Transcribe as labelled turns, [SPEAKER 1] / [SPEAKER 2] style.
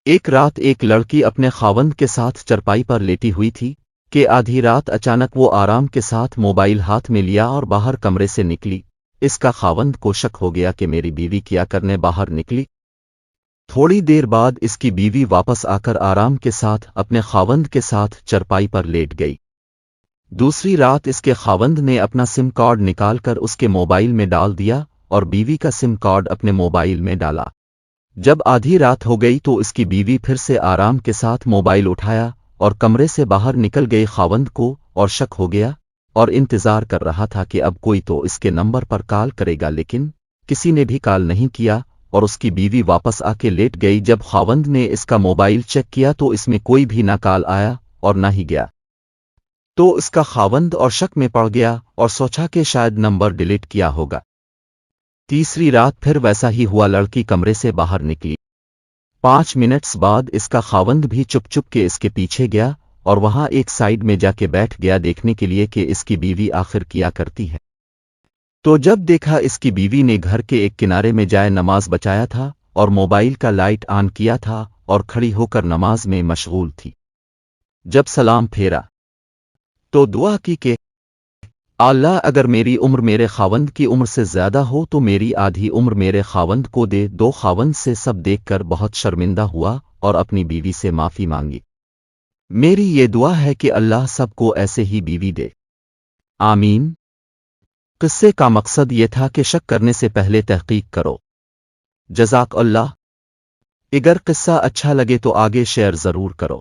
[SPEAKER 1] ایک رات ایک لڑکی اپنے خاوند کے ساتھ چرپائی پر لیٹی ہوئی تھی کہ آدھی رات اچانک وہ آرام کے ساتھ موبائل ہاتھ میں لیا اور باہر کمرے سے نکلی۔ اس کا خاوند کو شک ہو گیا کہ میری بیوی کیا کرنے باہر نکلی۔ تھوڑی دیر بعد اس کی بیوی واپس آ کر آرام کے ساتھ اپنے خاوند کے ساتھ چرپائی پر لیٹ گئی۔ دوسری رات اس کے خاوند نے اپنا سم کارڈ نکال کر اس کے موبائل میں ڈال دیا اور بیوی کا سم کارڈ اپنے موبائل میں ڈالا۔ جب آدھی رات ہو گئی تو اس کی بیوی پھر سے آرام کے ساتھ موبائل اٹھایا اور کمرے سے باہر نکل گئی۔ خاوند کو اور شک ہو گیا اور انتظار کر رہا تھا کہ اب کوئی تو اس کے نمبر پر کال کرے گا، لیکن کسی نے بھی کال نہیں کیا اور اس کی بیوی واپس آ کے لیٹ گئی۔ جب خاوند نے اس کا موبائل چیک کیا تو اس میں کوئی بھی نہ کال آیا اور نہ ہی گیا، تو اس کا خاوند اور شک میں پڑ گیا اور سوچا کہ شاید نمبر ڈیلیٹ کیا ہوگا۔ تیسری رات پھر ویسا ہی ہوا، لڑکی کمرے سے باہر نکلی۔ 5 منٹس بعد اس کا خاوند بھی چپ چپ کے اس کے پیچھے گیا اور وہاں ایک سائیڈ میں جا کے بیٹھ گیا دیکھنے کے لیے کہ اس کی بیوی آخر کیا کرتی ہے۔ تو جب دیکھا اس کی بیوی نے گھر کے ایک کنارے میں جائے نماز بچایا تھا اور موبائل کا لائٹ آن کیا تھا اور کھڑی ہو کر نماز میں مشغول تھی۔ جب سلام پھیرا تو دعا کی کہ اللہ اگر میری عمر میرے خاوند کی عمر سے زیادہ ہو تو میری آدھی عمر میرے خاوند کو دے دو۔ خاوند سے سب دیکھ کر بہت شرمندہ ہوا اور اپنی بیوی سے معافی مانگی۔ میری یہ دعا ہے کہ اللہ سب کو ایسے ہی بیوی دے، آمین۔ قصے کا مقصد یہ تھا کہ شک کرنے سے پہلے تحقیق کرو۔ جزاک اللہ۔ اگر قصہ اچھا لگے تو آگے شیئر ضرور کرو۔